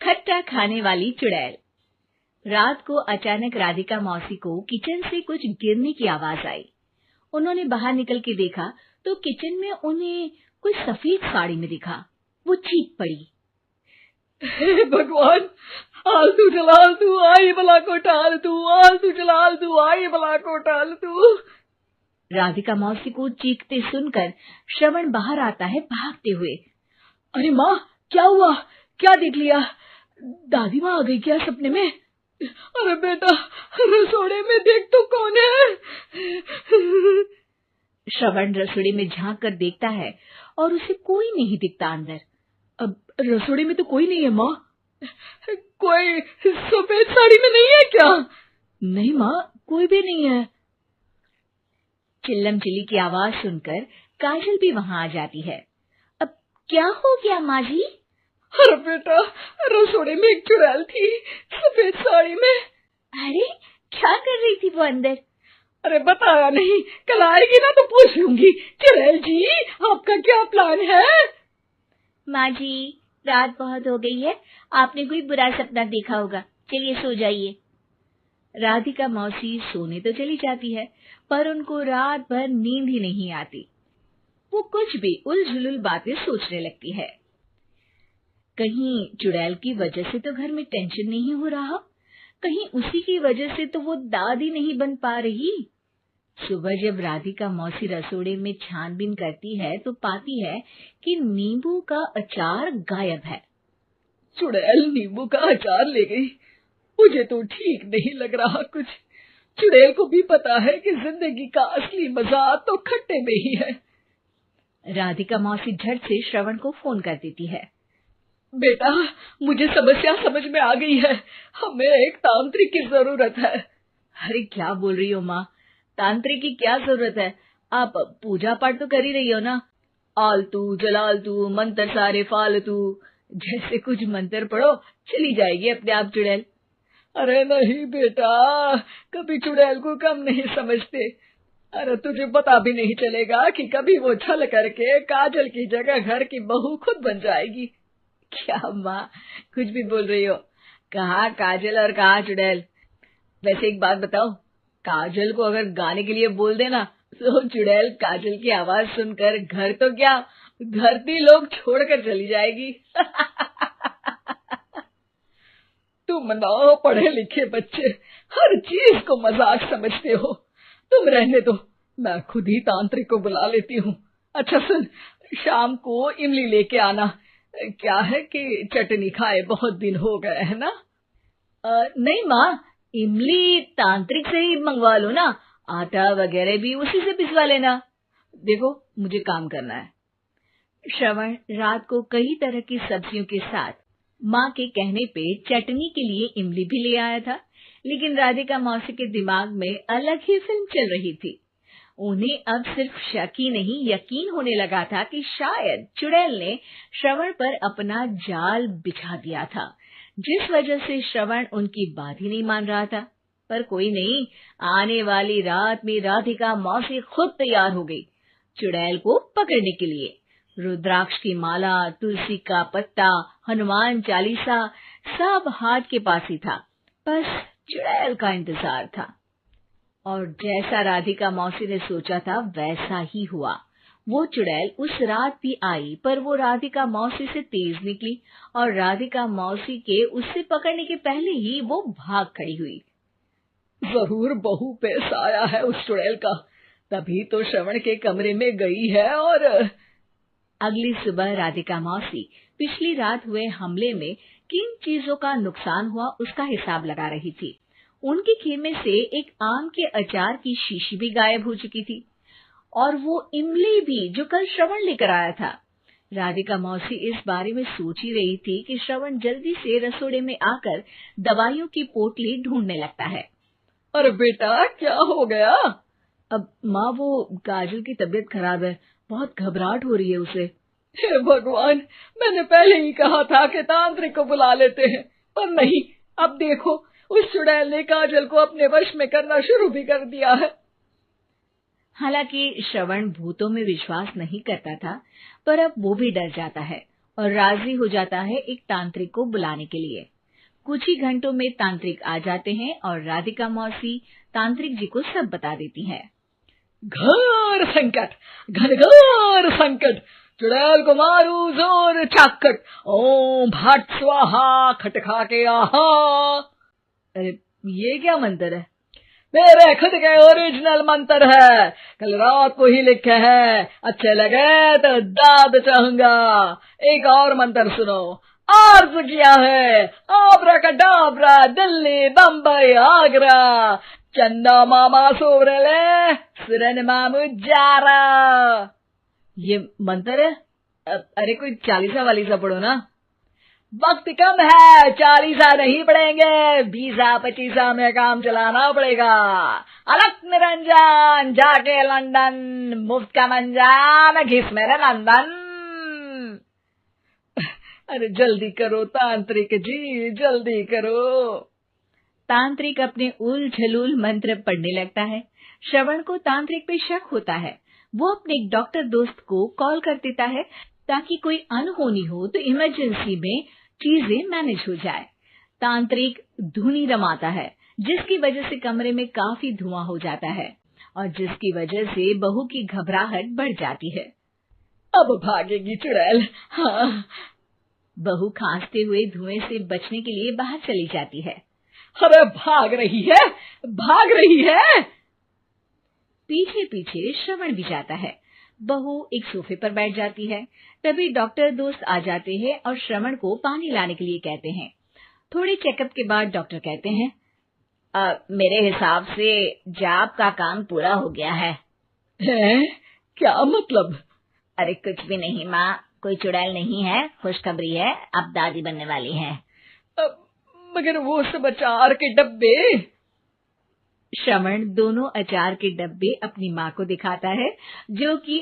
खट्टा खाने वाली चुड़ैल। रात को अचानक राधिका मौसी को किचन से कुछ गिरने की आवाज आई। उन्होंने बाहर निकल के देखा तो किचन में उन्हें कोई सफेद साड़ी में दिखा। वो चीख पड़ी, हे भगवान, आलतू जलाल तू आई भला को टाल तू, आलतू जलाल तू आई भला को टाल तू। राधिका मौसी को चीखते सुनकर श्रवण बाहर आता है भागते हुए। अरे माँ, क्या हुआ? क्या देख लिया? दादी माँ आ गई क्या सपने में? अरे बेटा, रसोड़े में देख तो कौन है? श्रवण रसोड़े में झांक कर देखता है और उसे कोई नहीं दिखता अंदर। अब रसोड़े में तो कोई नहीं है माँ। कोई सफेद साड़ी में नहीं है क्या? नहीं माँ, कोई भी नहीं है। चिल्लम चिल्ली की आवाज सुनकर काजल भी वहां आ जाती है। अब क्या हो गया माँ जी? अरे बेटा, रसोड़े में एक चुड़ैल थी सफेद साड़ी में। अरे क्या कर रही थी वो अंदर? अरे बताया नहीं, कल आएगी ना तो पूछ लूंगी। चुड़ैल जी, आपका क्या प्लान है? माँ जी, रात बहुत हो गई है, आपने कोई बुरा सपना देखा होगा, चलिए सो जाइए। राधिका मौसी सोने तो चली जाती है, पर उनको रात भर नींद ही नहीं आती। वो कुछ भी उलझुल बातें सोचने लगती है। कहीं चुड़ैल की वजह से तो घर में टेंशन नहीं हो रहा, कहीं उसी की वजह से तो वो दादी नहीं बन पा रही। सुबह जब राधिका मौसी रसोड़े में छानबीन करती है तो पाती है कि नींबू का अचार गायब है। चुड़ैल नींबू का अचार ले गई, मुझे तो ठीक नहीं लग रहा कुछ। चुड़ैल को भी पता है कि जिंदगी का असली मजा तो खट्टे में ही है। राधिका मौसी झट से श्रवण को फोन कर देती है। बेटा, मुझे समस्या समझ में आ गई है, हमें एक तांत्रिक की जरूरत है। अरे क्या बोल रही हो माँ, तांत्रिक की क्या जरूरत है? आप पूजा पाठ तो कर ही रही हो ना। आलतू जलालतू मंत्र सारे फालतू जैसे कुछ मंत्र पढ़ो, चली जाएगी अपने आप चुड़ैल। अरे नहीं बेटा, कभी चुड़ैल को कम नहीं समझते। अरे तुझे पता भी नहीं चलेगा कि कभी वो छल करके काजल की जगह घर की बहू खुद बन जाएगी। क्या माँ, कुछ भी बोल रही हो? कहाँ काजल और कहाँ चुड़ैल? वैसे एक बात बताओ, काजल को अगर गाने के लिए बोल देना तो चुड़ैल काजल की आवाज सुनकर घर तो क्या, धरती लोग छोड़कर चली जाएगी। तुम ना पढ़े लिखे बच्चे हर चीज को मजाक समझते हो। तुम रहने दो, मैं खुद ही तांत्रिक को बुला लेती हूँ। अच्छा सुन, शाम को इमली लेके आना। क्या है कि चटनी खाए बहुत दिन हो गए है ना? नहीं माँ, इमली तांत्रिक से ही मंगवा लो ना, आटा वगैरह भी उसी से पिसवा लेना। देखो मुझे काम करना है। श्रवण रात को कई तरह की सब्जियों के साथ माँ के कहने पे चटनी के लिए इमली भी ले आया था, लेकिन राधिका मौसी के दिमाग में अलग ही फिल्म चल रही थी। उन्हें अब सिर्फ शक ही नहीं यकीन होने लगा था कि शायद चुड़ैल ने श्रवण पर अपना जाल बिछा दिया था, जिस वजह से श्रवण उनकी बात ही नहीं मान रहा था। पर कोई नहीं, आने वाली रात में राधिका मौसी खुद तैयार हो गई चुड़ैल को पकड़ने के लिए। रुद्राक्ष की माला, तुलसी का पत्ता, हनुमान चालीसा सब हाथ के पास ही था, बस चुड़ैल का इंतजार था। और जैसा राधिका मौसी ने सोचा था वैसा ही हुआ। वो चुड़ैल उस रात भी आई, पर वो राधिका मौसी से तेज निकली और राधिका मौसी के उससे पकड़ने के पहले ही वो भाग खड़ी हुई। जरूर बहू पे साया है उस चुड़ैल का, तभी तो श्रवण के कमरे में गई है। और अगली सुबह राधिका मौसी पिछली रात हुए हमले में किन चीजों का नुकसान हुआ उसका हिसाब लगा रही थी। उनके खेमे से एक आम के अचार की शीशी भी गायब हो चुकी थी, और वो इमली भी जो कल श्रवण लेकर आया था। राधिका मौसी इस बारे में सोच ही रही थी कि श्रवण जल्दी से रसोड़े में आकर दवाइयों की पोटली ढूंढने लगता है। अरे बेटा, क्या हो गया? अब माँ, वो काजल की तबीयत खराब है, बहुत घबराहट हो रही है उसे। हे भगवान, मैंने पहले ही कहा था कि तांत्रिक को बुला लेते हैं, पर नहीं, अब देखो उस चुड़ैल ने काजल को अपने वश में करना शुरू भी कर दिया है। हालांकि श्रवण भूतों में विश्वास नहीं करता था, पर अब वो भी डर जाता है। और राजी हो जाता है एक तांत्रिक को बुलाने के लिए। कुछ ही घंटों में तांत्रिक आ जाते हैं और राधिका मौसी तांत्रिक जी को सब बता देती हैं। घोर संकट, घनघोर संकट, चुड़ैल को मारू जोर चाकट, ओम भट स्वाहा खटखा के आहा। अरे ये क्या मंत्र है? मेरे खुद के ओरिजिनल मंत्र है, कल रात को ही लिखे हैं, अच्छे लगे तो दाद चाहूंगा। एक और मंत्र सुनो, अर्ज किया है आब्राकडाब्रा, दिल्ली बम्बई आगरा, चंदा मामा सोरले सुरन मामू जारा। ये मंत्र है? अरे कोई 40 वालीसा पढ़ो ना। वक्त कम है, 40 नहीं पड़ेंगे, 20-25 में काम चलाना पड़ेगा। अलग निरंजन जाके लंदन, मुफ्त का मंजान घिस मेरे नंदन। अरे जल्दी करो तांत्रिक जी, जल्दी करो। तांत्रिक अपने उल झलूल मंत्र पढ़ने लगता है। श्रवण को तांत्रिक पे शक होता है। वो अपने एक डॉक्टर दोस्त को कॉल कर देता है ताकि कोई अनहोनी हो तो इमरजेंसी में चीजें मैनेज हो जाए। तांत्रिक धुनी रमाता है, जिसकी वजह से कमरे में काफी धुआं हो जाता है और जिसकी वजह से बहू की घबराहट बढ़ जाती है। अब भागेगी चुड़ैल। हाँ। बहू खांसते हुए धुएं से बचने के लिए बाहर चली जाती है। अरे भाग रही है, भाग रही है। पीछे पीछे श्रवण भी जाता है। बहू एक सोफे पर बैठ जाती है। तभी डॉक्टर दोस्त आ जाते हैं और श्रवण को पानी लाने के लिए कहते हैं। थोड़े चेकअप के बाद डॉक्टर कहते हैं, मेरे हिसाब से जाप का काम पूरा हो गया है। क्या मतलब? अरे कुछ भी नहीं माँ, कोई चुड़ैल नहीं है, खुशखबरी है, अब दादी बनने वाली है। मगर वो सब अचार के डब्बे। श्रवण दोनों अचार के डब्बे अपनी माँ को दिखाता है, जो कि